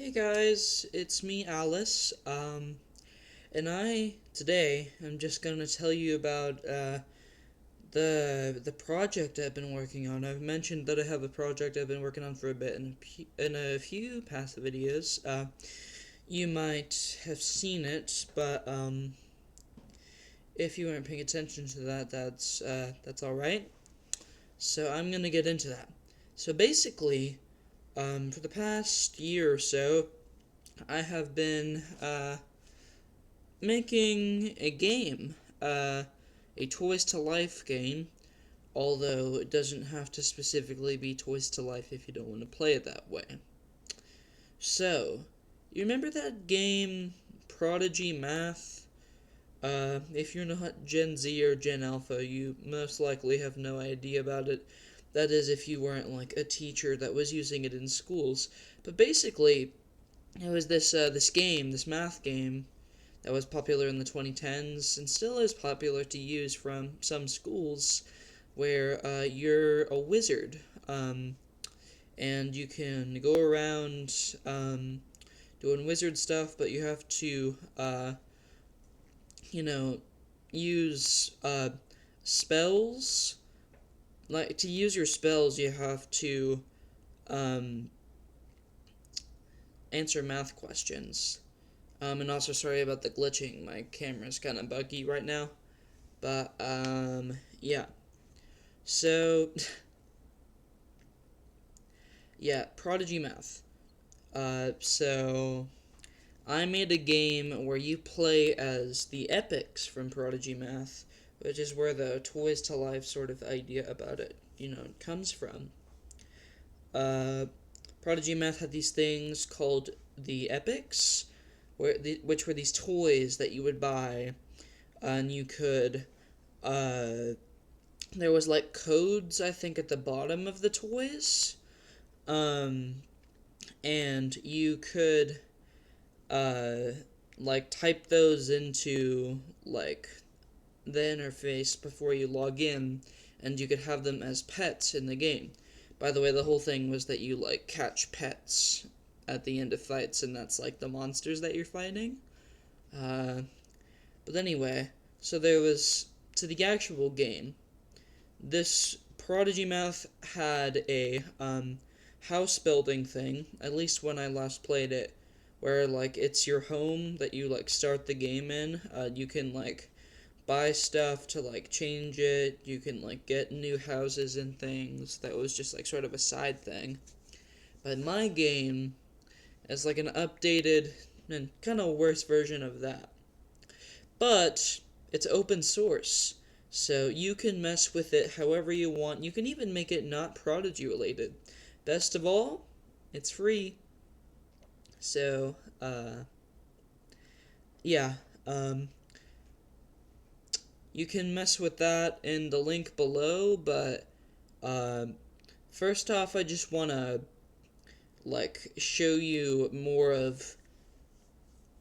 Hey guys, it's me, Alice. And today I'm just gonna tell you about the project I've been working on. I've mentioned that I have a project I've been working on for a bit in a few past videos. You might have seen it, but if you weren't paying attention to that, that's all right. So I'm gonna get into that. So basically, for the past year or so, I have been making a game, a Toys to Life game, although it doesn't have to specifically be Toys to Life if you don't want to play it that way. So, you remember that game, Prodigy Math? If you're not Gen Z or Gen Alpha, you most likely have no idea about it. That is, if you weren't like a teacher that was using it in schools. But basically, it was this game, this math game, that was popular in the 2010s and still is popular to use from some schools where you're a wizard, and you can go around doing wizard stuff, but you have to, you know, use spells. Like, to use your spells, you have to um, answer math questions. And also, sorry about the glitching. My camera's kind of buggy right now. But, yeah. So, yeah, Prodigy Math. So I made a game where you play as the Epics from Prodigy Math, which is where the Toys to Life sort of idea about it, comes from. Uh, Prodigy Math had these things called the Epics, which were these toys that you would buy, and you could, uh, there was like codes, I think, at the bottom of the toys. Um, and you could uh, like type those into like the interface before you log in, and you could have them as pets in the game. By the way, the whole thing was that you like catch pets at the end of fights, and that's like the monsters that you're fighting. Uh, but anyway, so there was to the actual game. This Prodigy Math had a house building thing, at least when I last played it, where like it's your home that you like start the game in. You can like buy stuff to like change it. You can like get new houses and things. That was just like sort of a side thing. But my game is like an updated and kind of worse version of that. But it's open source. So you can mess with it however you want. You can even make it not Prodigy related. Best of all, it's free. So, yeah, um, you can mess with that in the link below, but um, first off, I just want to like show you more of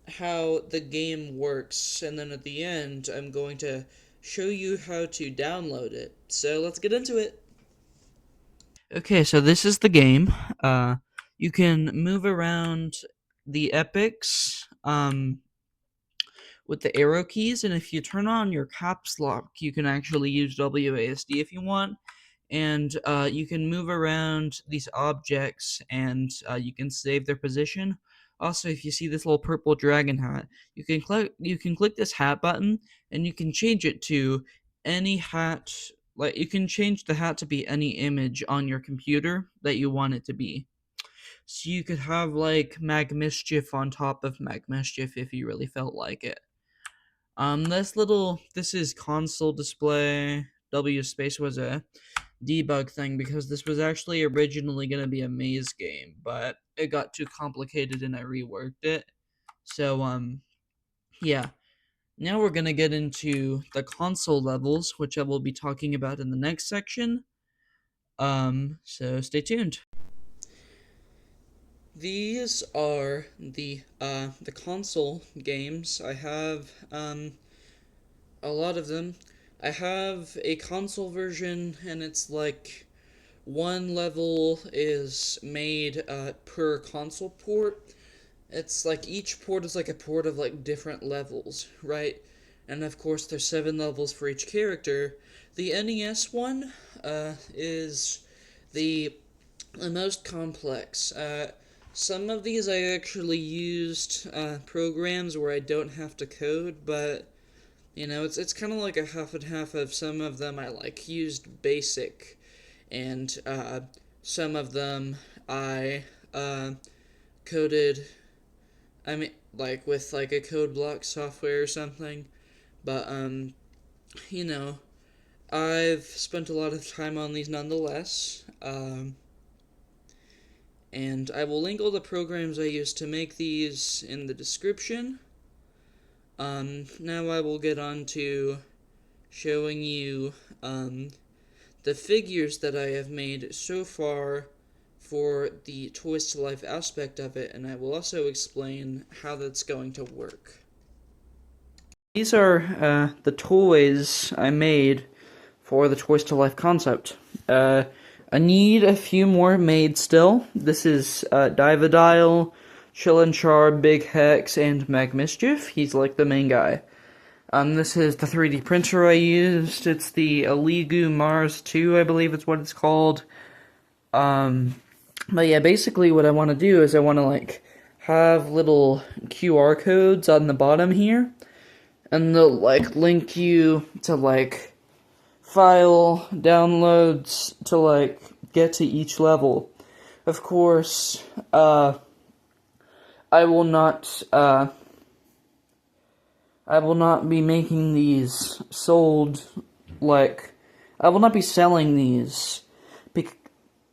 how the game works, and then at the end, I'm going to show you how to download it. So let's get into it. Okay, so this is the game. Uh, you can move around the epics with the arrow keys, and if you turn on your caps lock, you can actually use WASD if you want. And you can move around these objects, and you can save their position. Also, if you see this little purple dragon hat, you can click this hat button, and you can change it to any hat. Like, you can change the hat to be any image on your computer that you want it to be. So you could have like Mag Mischief on top of Mag Mischief if you really felt like it. This is console display. W space was a debug thing because this was actually originally going to be a maze game, but it got too complicated and I reworked it. So, yeah. Now we're going to get into the console levels, which I will be talking about in the next section. So stay tuned. These are the console games. I have a lot of them. I have a console version, and it's like one level is made per console port. It's like each port is like a port of like different levels, right? And of course, there's 7 levels for each character. The NES one is the most complex. Some of these I actually used programs where I don't have to code, but it's kind of like a half and half. Of some of them I like used basic, and some of them I coded. I mean, like with like a code block software or something. But you know, I've spent a lot of time on these nonetheless. And I will link all the programs I used to make these in the description. Now I will get on to showing you the figures that I have made so far for the Toys to Life aspect of it, and I will also explain how that's going to work. These are the toys I made for the Toys to Life concept. I need a few more made still. This is Divadile, Chillinchar, Big Hex, and Mag Mischief. He's like the main guy. This is the 3D printer I used. It's the Aligu Mars 2, I believe it's what it's called. But yeah, basically what I want to do is I want to like have little QR codes on the bottom here, and they'll like link you to like file downloads to like get to each level. Of course, I will not be making these sold, like, I will not be selling these,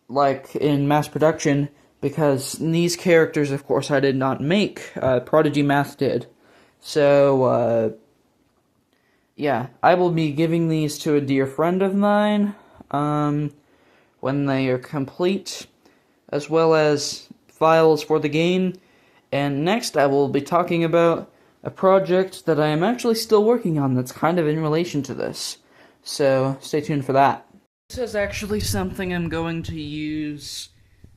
like, in mass production, because these characters, of course, I did not make. Prodigy Math did. So, yeah, I will be giving these to a dear friend of mine, when they are complete, as well as files for the game. And next, I will be talking about a project that I am actually still working on that's kind of in relation to this. So, stay tuned for that. This is actually something I'm going to use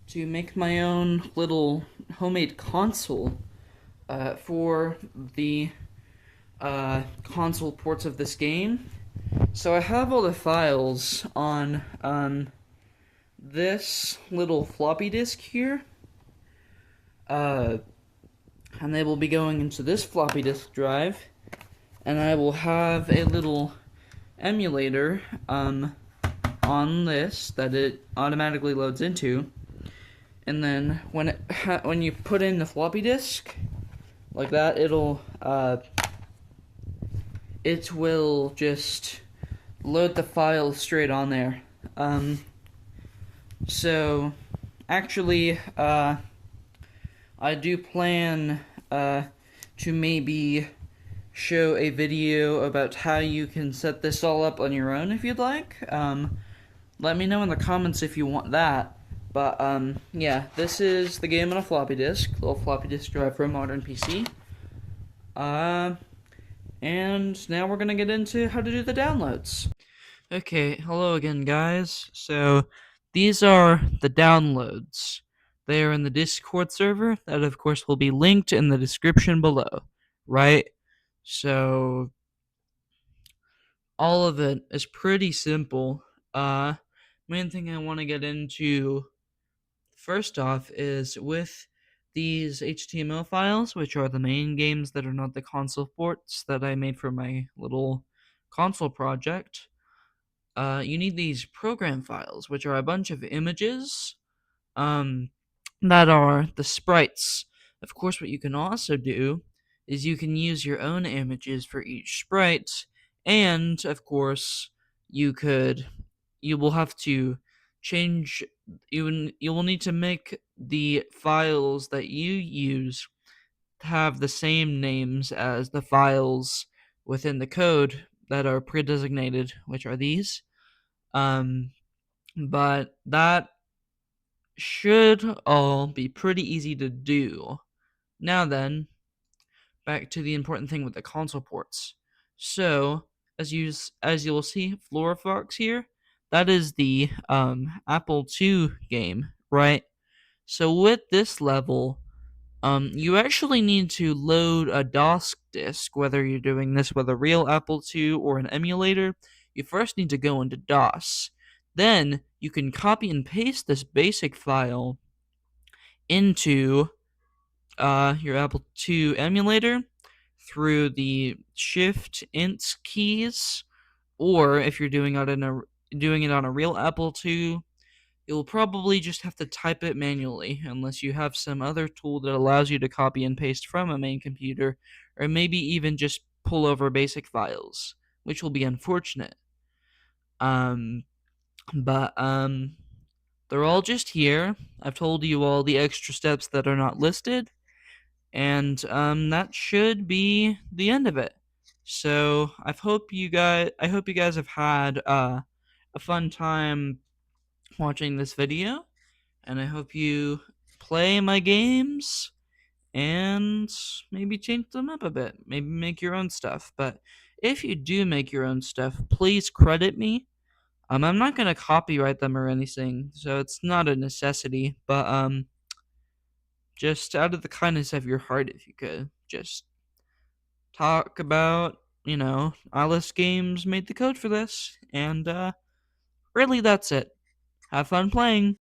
to make my own little homemade console for the console ports of this game. So I have all the files on this little floppy disk here. And they will be going into this floppy disk drive, and I will have a little emulator on this that it automatically loads into, and then when you put in the floppy disk like that, it will just load the file straight on there. So actually, I do plan to maybe show a video about how you can set this all up on your own if you'd like. Let me know in the comments if you want that. But, yeah, this is the game on a floppy disk, little floppy disk drive for a modern PC. And now we're gonna get into how to do the downloads. Okay, hello again, guys. So, these are the downloads. They are in the Discord server, that of course will be linked in the description below, right? So, all of it is pretty simple. Main thing I want to get into first off is with these HTML files, which are the main games that are not the console ports that I made for my little console project. You need these program files, which are a bunch of images that are the sprites. Of course, what you can also do is you can use your own images for each sprite, and of course, you will have to change. You will need to make the files that you use have the same names as the files within the code that are pre-designated, which are these. But that should all be pretty easy to do. Now then, back to the important thing with the console ports. So, as you'll see, FloraFox here, that is the Apple II game, right? So with this level, You actually need to load a DOS disk, whether you're doing this with a real Apple II or an emulator. You first need to go into DOS. Then you can copy and paste this basic file into your Apple II emulator through the Shift Int keys, or if you're doing it on a real Apple II, you'll probably just have to type it manually, unless you have some other tool that allows you to copy and paste from a main computer, or maybe even just pull over basic files, which will be unfortunate. Um, but they're all just here. I've told you all the extra steps that are not listed, and that should be the end of it. So I hope you guys have had a fun time watching this video, and I hope you play my games and maybe change them up a bit. Maybe make your own stuff. But if you do make your own stuff, please credit me. I'm not gonna copyright them or anything, so it's not a necessity. But just out of the kindness of your heart, if you could, just talk about, Alice Games made the code for this, and really that's it. Have fun playing.